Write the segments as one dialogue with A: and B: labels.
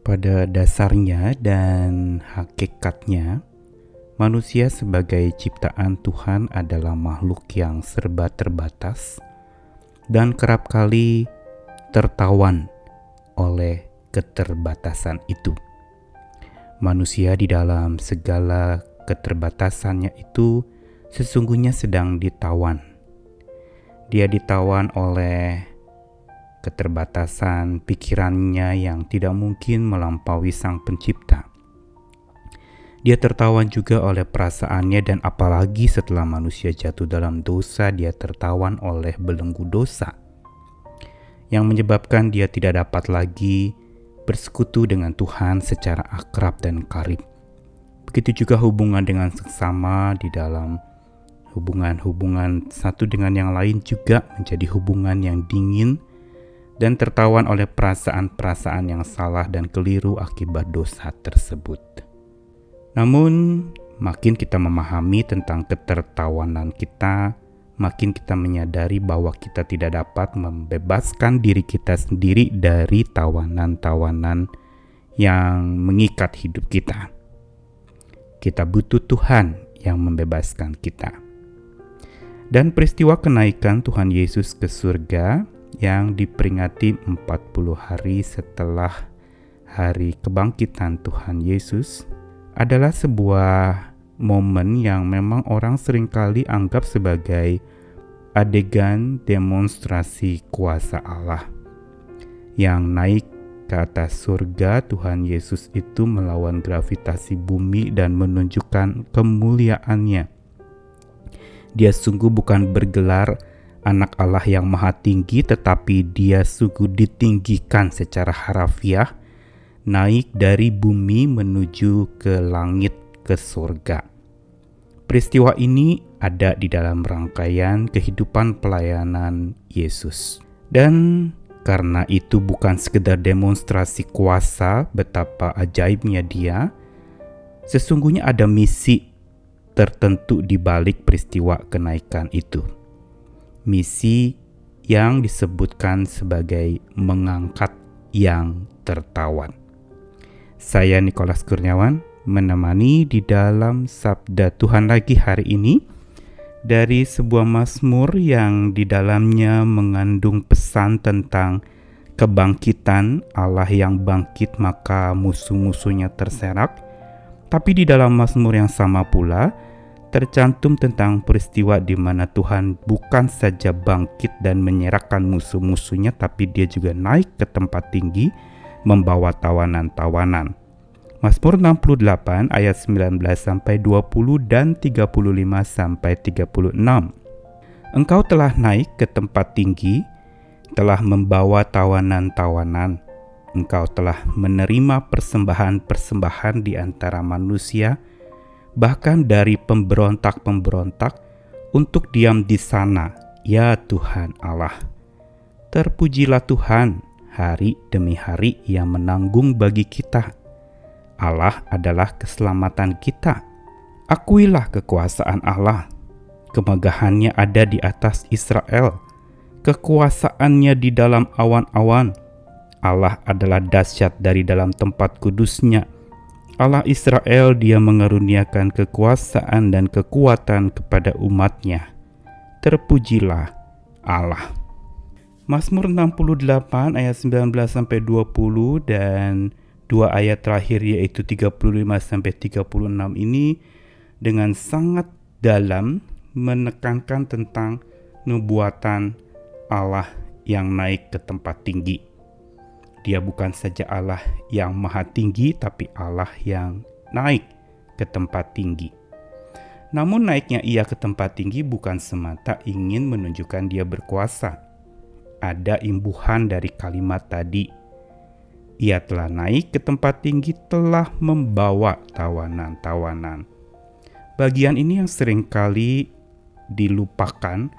A: Pada dasarnya dan hakikatnya, manusia sebagai ciptaan Tuhan adalah makhluk yang serba terbatas dan kerap kali tertawan oleh keterbatasan itu. Manusia di dalam segala keterbatasannya itu sesungguhnya sedang ditawan. Dia ditawan oleh keterbatasan pikirannya yang tidak mungkin melampaui Sang Pencipta. Dia tertawan juga oleh perasaannya, dan apalagi setelah manusia jatuh dalam dosa, dia tertawan oleh belenggu dosa yang menyebabkan dia tidak dapat lagi bersekutu dengan Tuhan secara akrab dan karib. Begitu juga hubungan dengan sesama, di dalam hubungan satu dengan yang lain juga menjadi hubungan yang dingin dan tertawan oleh perasaan-perasaan yang salah dan keliru akibat dosa tersebut. Namun, makin kita memahami tentang ketertawanan kita, makin kita menyadari bahwa kita tidak dapat membebaskan diri kita sendiri dari tawanan-tawanan yang mengikat hidup kita. Kita butuh Tuhan yang membebaskan kita. Dan peristiwa kenaikan Tuhan Yesus ke surga yang diperingati 40 hari setelah hari kebangkitan Tuhan Yesus adalah sebuah momen yang memang orang seringkali anggap sebagai adegan demonstrasi kuasa Allah. Yang naik ke atas surga, Tuhan Yesus itu melawan gravitasi bumi dan menunjukkan kemuliaannya. Dia sungguh bukan bergelar Anak Allah yang maha tinggi, tetapi dia sungguh ditinggikan secara harafiah, naik dari bumi menuju ke langit, ke surga. Peristiwa ini ada di dalam rangkaian kehidupan pelayanan Yesus. Dan karena itu bukan sekedar demonstrasi kuasa betapa ajaibnya dia, sesungguhnya ada misi tertentu di balik peristiwa kenaikan itu. Misi yang disebutkan sebagai mengangkat yang tertawan. Saya Nikolas Kurniawan menemani di dalam Sabda Tuhan lagi hari ini dari sebuah mazmur yang di dalamnya mengandung pesan tentang kebangkitan Allah yang bangkit maka musuh-musuhnya terserak. Tapi di dalam mazmur yang sama pula tercantum tentang peristiwa di mana Tuhan bukan saja bangkit dan menyerahkan musuh-musuhnya, tapi dia juga naik ke tempat tinggi membawa tawanan-tawanan. Mazmur 68 ayat 19-20 dan 35-36. Engkau telah naik ke tempat tinggi, telah membawa tawanan-tawanan. Engkau telah menerima persembahan-persembahan di antara manusia, bahkan dari pemberontak-pemberontak, untuk diam di sana, ya Tuhan Allah. Terpujilah Tuhan, hari demi hari Ia menanggung bagi kita. Allah adalah keselamatan kita. Akuilah kekuasaan Allah. Kemegahannya ada di atas Israel. Kekuasaannya di dalam awan-awan. Allah adalah dahsyat dari dalam tempat kudusnya. Allah Israel, Dia mengaruniakan kekuasaan dan kekuatan kepada umatnya. Terpujilah Allah. Mazmur 68 ayat 19-20 dan 2 ayat terakhir yaitu 35-36 ini dengan sangat dalam menekankan tentang nubuatan Allah yang naik ke tempat tinggi. Dia bukan saja Allah yang maha tinggi, tapi Allah yang naik ke tempat tinggi. Namun naiknya Ia ke tempat tinggi bukan semata ingin menunjukkan Dia berkuasa. Ada imbuhan dari kalimat tadi. Ia telah naik ke tempat tinggi, telah membawa tawanan-tawanan. Bagian ini yang seringkali dilupakan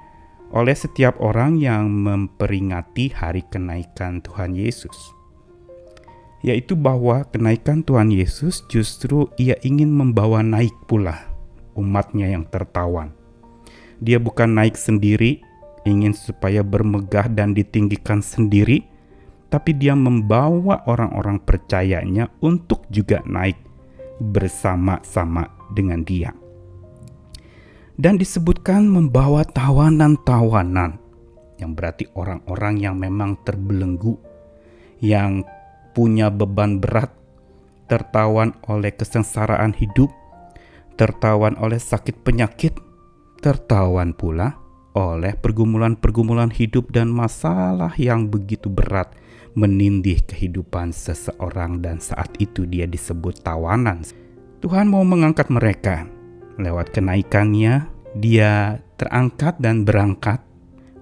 A: oleh setiap orang yang memperingati hari kenaikan Tuhan Yesus. Yaitu bahwa kenaikan Tuhan Yesus justru Ia ingin membawa naik pula umatnya yang tertawan. Dia bukan naik sendiri, ingin supaya bermegah dan ditinggikan sendiri, tapi dia membawa orang-orang percayanya untuk juga naik bersama-sama dengan dia. Dan disebutkan membawa tawanan-tawanan, yang berarti orang-orang yang memang terbelenggu, yang punya beban berat, tertawan oleh kesengsaraan hidup, tertawan oleh sakit penyakit, tertawan pula oleh pergumulan-pergumulan hidup dan masalah yang begitu berat menindih kehidupan seseorang, dan saat itu dia disebut tawanan. Tuhan mau mengangkat mereka. Lewat kenaikannya, dia terangkat dan berangkat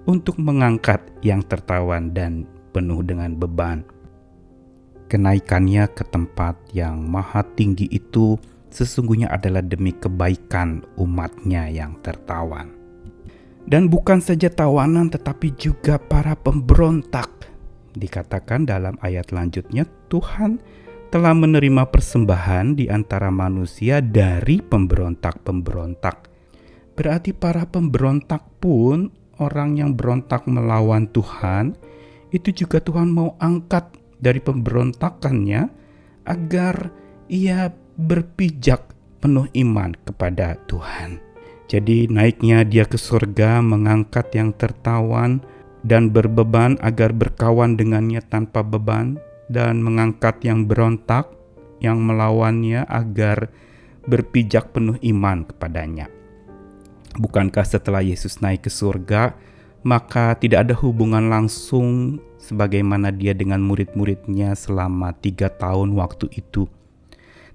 A: untuk mengangkat yang tertawan dan penuh dengan beban. Kenaikannya ke tempat yang maha tinggi itu sesungguhnya adalah demi kebaikan umatnya yang tertawan. Dan bukan saja tawanan, tetapi juga para pemberontak. Dikatakan dalam ayat lanjutnya, Tuhan telah menerima persembahan di antara manusia dari pemberontak-pemberontak. Berarti para pemberontak pun, orang yang berontak melawan Tuhan, itu juga Tuhan mau angkat dari pemberontakannya agar ia berpijak penuh iman kepada Tuhan. Jadi naiknya dia ke surga mengangkat yang tertawan dan berbeban agar berkawan dengannya tanpa beban, dan mengangkat yang berontak, yang melawannya agar berpijak penuh iman kepadanya. Bukankah setelah Yesus naik ke surga, maka tidak ada hubungan langsung sebagaimana dia dengan murid-muridnya selama 3 tahun waktu itu.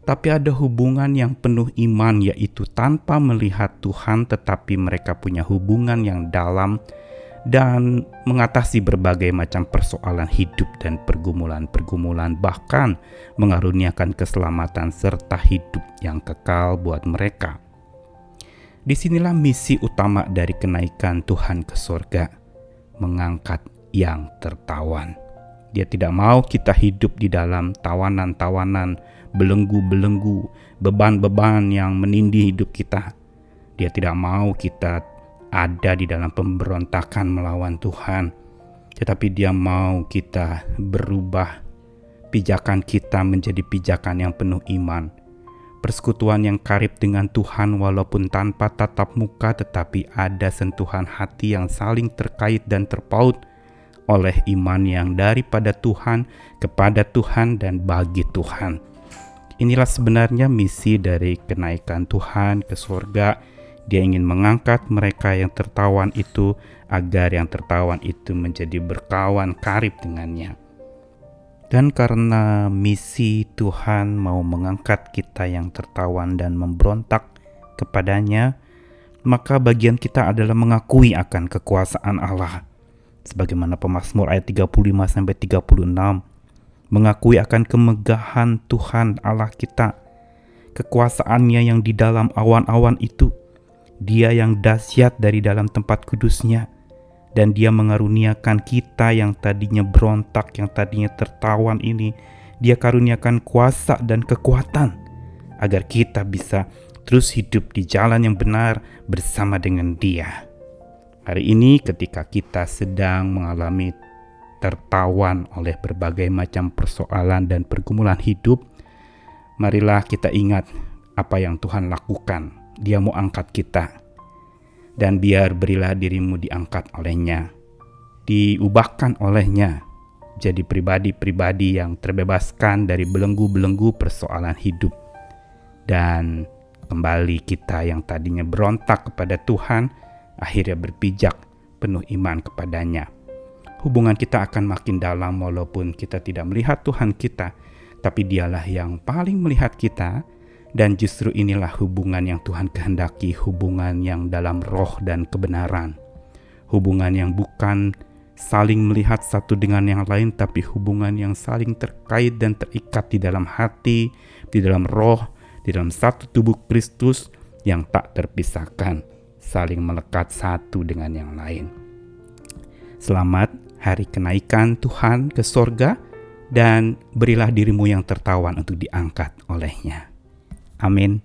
A: Tapi ada hubungan yang penuh iman, yaitu tanpa melihat Tuhan, tetapi mereka punya hubungan yang dalam dan mengatasi berbagai macam persoalan hidup dan pergumulan-pergumulan, bahkan mengaruniakan keselamatan serta hidup yang kekal buat mereka. Disinilah misi utama dari kenaikan Tuhan ke surga, mengangkat yang tertawan. Dia tidak mau kita hidup di dalam tawanan-tawanan, belenggu-belenggu, beban-beban yang menindih hidup kita. Dia tidak mau kita ada di dalam pemberontakan melawan Tuhan, tetapi dia mau kita berubah, pijakan kita menjadi pijakan yang penuh iman, persekutuan yang karib dengan Tuhan walaupun tanpa tatap muka, tetapi ada sentuhan hati yang saling terkait dan terpaut oleh iman yang daripada Tuhan, kepada Tuhan, dan bagi Tuhan. Inilah sebenarnya misi dari kenaikan Tuhan ke surga. Dia ingin mengangkat mereka yang tertawan itu agar yang tertawan itu menjadi berkawan karib dengannya. Dan karena misi Tuhan mau mengangkat kita yang tertawan dan memberontak kepadanya, maka bagian kita adalah mengakui akan kekuasaan Allah. Sebagaimana Pemazmur ayat 35-36, mengakui akan kemegahan Tuhan Allah kita, kekuasaannya yang di dalam awan-awan itu, Dia yang dahsyat dari dalam tempat kudusnya, dan Dia mengaruniakan kita yang tadinya berontak, yang tadinya tertawan ini, Dia karuniakan kuasa dan kekuatan agar kita bisa terus hidup di jalan yang benar bersama dengan Dia. Hari ini ketika kita sedang mengalami tertawan oleh berbagai macam persoalan dan pergumulan hidup, marilah kita ingat apa yang Tuhan lakukan. Dia mau angkat kita, dan biar berilah dirimu diangkat olehnya, diubahkan olehnya, jadi pribadi-pribadi yang terbebaskan dari belenggu-belenggu persoalan hidup, dan kembali kita yang tadinya berontak kepada Tuhan, akhirnya berpijak penuh iman kepadanya. Hubungan kita akan makin dalam walaupun kita tidak melihat Tuhan kita, tapi Dialah yang paling melihat kita. Dan justru inilah hubungan yang Tuhan kehendaki, hubungan yang dalam roh dan kebenaran. Hubungan yang bukan saling melihat satu dengan yang lain, tapi hubungan yang saling terkait dan terikat di dalam hati, di dalam roh, di dalam satu tubuh Kristus yang tak terpisahkan, saling melekat satu dengan yang lain. Selamat hari kenaikan Tuhan ke sorga, dan berilah dirimu yang tertawan untuk diangkat olehnya. Amin.